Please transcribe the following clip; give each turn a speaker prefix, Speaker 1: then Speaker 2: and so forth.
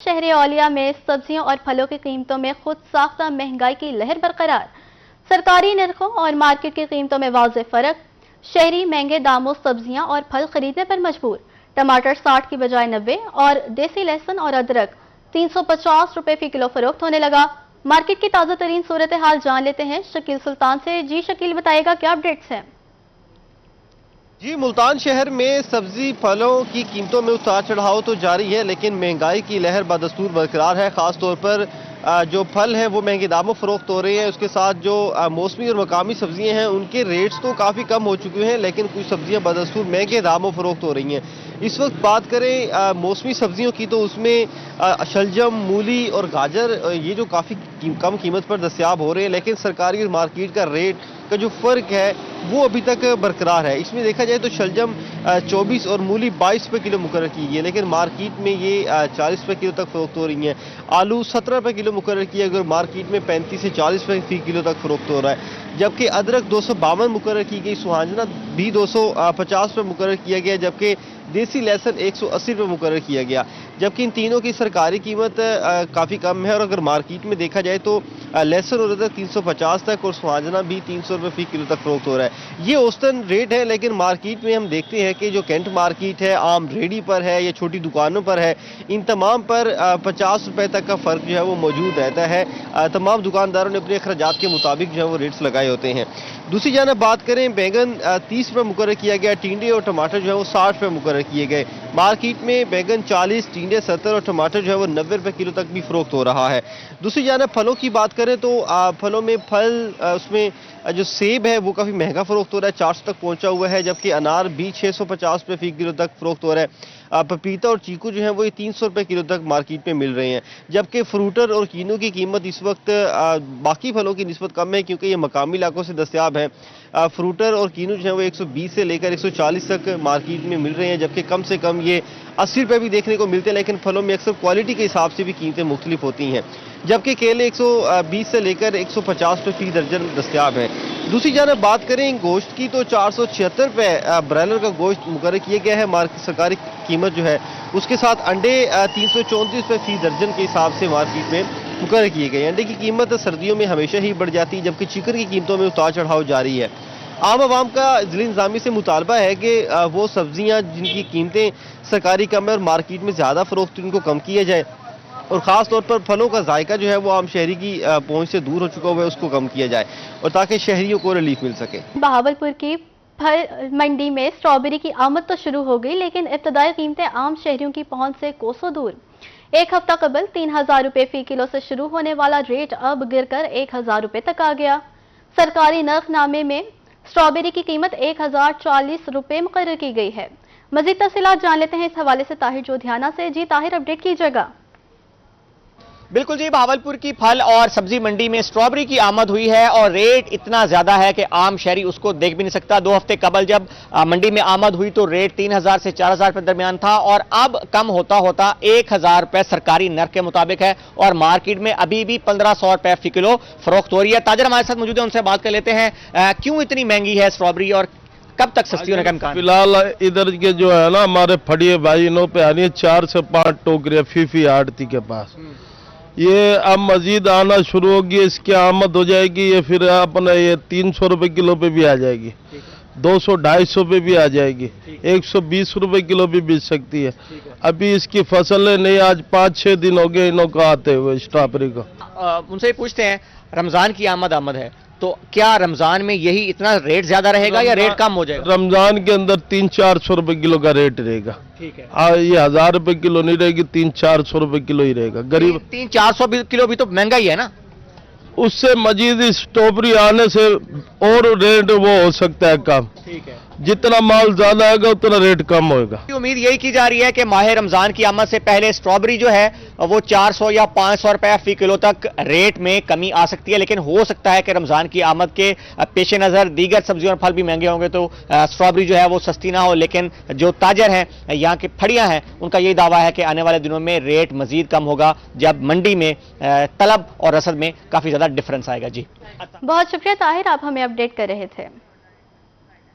Speaker 1: शहर औलिया में सब्जियों और फलों की कीमतों में खुद साख्ता महंगाई की लहर बरकरार। सरकारी निर्खों और मार्केट की कीमतों में वाज़ेह फर्क। शहरी महंगे दामों सब्जियां और फल खरीदने पर मजबूर। टमाटर 60 की बजाय 90 और देसी लहसुन और अदरक 350 रुपए फी किलो फरोख्त होने लगा। मार्केट की ताज़ा तरीन सूरत हाल जान लेते हैं शकील सुल्तान से। जी शकील, बताएगा क्या अपडेट्स हैं?
Speaker 2: जी, मुल्तान शहर में सब्जी फलों की कीमतों में उतार चढ़ाव तो जारी है, लेकिन महंगाई की लहर बदस्तूर बरकरार है। खास तौर पर जो फल है वो महंगे दामों फरोख्त हो रहे हैं। उसके साथ जो मौसमी और मकामी सब्जियां हैं उनके रेट्स तो काफ़ी कम हो चुके हैं, लेकिन कुछ सब्जियां बदस्तूर महंगे दामों फरोख्त हो रही हैं। इस वक्त बात करें मौसमी सब्जियों की तो उसमें शलजम, मूली और गाजर ये जो काफ़ी कम कीमत पर दस्तयाब हो रहे हैं, लेकिन सरकारी और मार्केट का रेट का जो फ़र्क है वो अभी तक बरकरार है। इसमें देखा जाए तो शलजम 24 और मूली 22 रुपये किलो मुकर्रर की है, लेकिन मार्केट में ये 40 रुपये किलो तक फरोख्त हो रही हैं। आलू 17 रुपये किलो मुकर्रर किया, अगर मार्केट में 35 से 40 रुपये फी किलो तक फरोख्त हो रहा है। जबकि अदरक 252 मुकर्रर की गई, सुहाजना भी 250 रुपये मुकर्रर किया गया, जबकि देसी लहसुन 180 रुपये मुकर्रर किया गया। जबकि इन तीनों की सरकारी कीमत काफ़ी कम है। और अगर मार्केट में देखा जाए तो लहसुन और अदरक 350 तक और सुहाजना भी 300 रुपये फी किलो तक फरोख्त हो रहा है। ये औसतन रेट है, लेकिन मार्केट में हम देखते हैं कि जो कैंट मार्केट है, आम रेडी पर है या छोटी दुकानों पर है, इन तमाम पर 50 रुपये तक का फ़र्क जो है वो मौजूद रहता है। तमाम दुकानदारों ने अपने अखराजात के मुताबिक जो है वो रेट्स लगाए होते हैं। दूसरी जानब बात करें, बैंगन 30 रुपये मुकर्रर किया गया, टिंडे और टमाटर जो है वो 60 रुपये मुकर्रर किए गए। मार्केट में बैंगन 40, टिंडे 70 और टमाटर जो है वो 90 रुपये किलो तक भी फरोख्त हो रहा है। दूसरी जानब फलों की बात करें तो फलों में उसमें जो सेब है वो काफ़ी महंगा फरोख्त हो रहा है, 400 तक पहुंचा हुआ है, जबकि अनार भी 650 रुपये फी किलो तक फरोख्त हो रहा है। पपीता और चीकू जो है वो 300 रुपये किलो तक मार्केट में मिल रहे हैं। जबकि फ्रूटर और कीनू की कीमत इस वक्त बाकी फलों की निस्बत कम है, क्योंकि ये मकामी इलाकों से दस्तयाब है। फ्रूटर और कीनू जो है वो 120 से लेकर 140 तक मार्केट में मिल रहे हैं, जबकि कम से कम ये 80 रुपये भी देखने को मिलते हैं। लेकिन फलों में अक्सर क्वालिटी के हिसाब से भी कीमतें मुख्तलिफ होती हैं। जबकि केले 120 से लेकर 150 रुपये फी दर्जन दस्तयाब है। दूसरी जानब बात करें गोश्त की तो 476 रुपये ब्रायलर का गोश्त मुकर्रर किया गया है मार्केट सरकारी कीमत जो है। उसके साथ अंडे 334 रुपये फी दर्जन के हिसाब से मार्केट में मुकर्रर किए गए। अंडे की कीमत सर्दियों में हमेशा ही बढ़ जाती है, जबकि चिकन की कीमतों में उतार चढ़ाव जारी है। आम आवाम का ज़िला इंतज़ामिया से मुतालबा है कि वो सब्जियाँ जिनकी कीमतें सरकारी कम है और मार्केट में ज़्यादा फरोख्त उनको कम किया जाए, और ख़ास तौर पर फलों का जायका जो है वो आम शहरी की पहुंच से दूर हो चुका हुआ है, उसको कम किया जाए और ताकि शहरियों को रिलीफ मिल सके।
Speaker 1: बहावलपुर की फल मंडी में स्ट्रॉबेरी की आमद तो शुरू हो गई, लेकिन इब्तदाई कीमतें आम शहरियों की पहुंच से कोसों दूर। एक हफ्ता कबल 3000 रुपए फी किलो से शुरू होने वाला रेट अब गिरकर 1000 रुपए तक आ गया। सरकारी नर्खनामे में स्ट्रॉबेरी की कीमत 1040 रुपए मुकर्रर की गई है। मजीद तफसीलात जान लेते हैं इस हवाले से ताहिर जोधियाना से। जी ताहिर, अपडेट कीजिएगा।
Speaker 3: बिल्कुल जी, बहावलपुर की फल और सब्जी मंडी में स्ट्रॉबेरी की आमद हुई है और रेट इतना ज्यादा है कि आम शहरी उसको देख भी नहीं सकता। 2 हफ्ते कबल जब मंडी में आमद हुई तो रेट 3000 से 4000 रुपए दरमियान था और अब कम होता होता 1000 रुपए सरकारी नर्क के मुताबिक है और मार्केट में अभी भी 1500 रुपए फी किलो फरोख्त हो रही है। ताजर हमारे साथ मौजूद है, उनसे बात कर लेते हैं क्यों इतनी महंगी है स्ट्रॉबेरी और कब तक सस्ती होने का इम्कान?
Speaker 4: फिलहाल इधर के जो है ना हमारे फड़िए भाई इन्हों पे आनी है 4 से 5 टोकरियां फीफी आड़ती के पास। ये अब मजीद आना शुरू होगी, इसकी आमद हो जाएगी, ये फिर अपने ये 300 रुपए किलो पे भी आ जाएगी, 200-250 पे भी आ जाएगी, 120 रुपए किलो भी बिक सकती है। अभी इसकी फसलें नहीं, आज 5-6 दिन हो गए इन्हों को आते हुए स्ट्रॉबेरी को।
Speaker 3: उनसे पूछते हैं, रमजान की आमद है तो क्या रमजान में यही इतना रेट ज्यादा रहेगा या रेट कम हो जाएगा?
Speaker 4: रमजान के अंदर 300-400 रुपए किलो का रेट रहेगा।
Speaker 3: ठीक है,
Speaker 4: ये 1000 रुपए किलो नहीं रहेगी, 300-400 रुपए किलो ही रहेगा। गरीब
Speaker 3: 300-400 किलो भी तो महंगा ही है ना।
Speaker 4: उससे मजीद स्ट्रॉबेरी आने से और रेट वो हो सकता है कम।
Speaker 3: ठीक है,
Speaker 4: जितना माल ज्यादा आएगा उतना रेट कम होगा।
Speaker 3: उम्मीद यही की जा रही है कि माह रमजान की आमद से पहले स्ट्रॉबेरी जो है वो 400 या 500 रुपए फी किलो तक रेट में कमी आ सकती है, लेकिन हो सकता है कि रमजान की आमद के पेश नज़र दीगर सब्जियों और फल भी महंगे होंगे तो स्ट्रॉबेरी जो है वो सस्ती ना हो। लेकिन जो ताजर हैं, यहाँ के फड़ियाँ हैं, उनका यही दावा है कि आने वाले दिनों में रेट मजीद कम होगा जब मंडी में तलब और रसद में काफ़ी ज़्यादा डिफरेंस आएगा। जी,
Speaker 1: बहुत शुक्रिया ताहिर, आप हमें अपडेट कर रहे थे।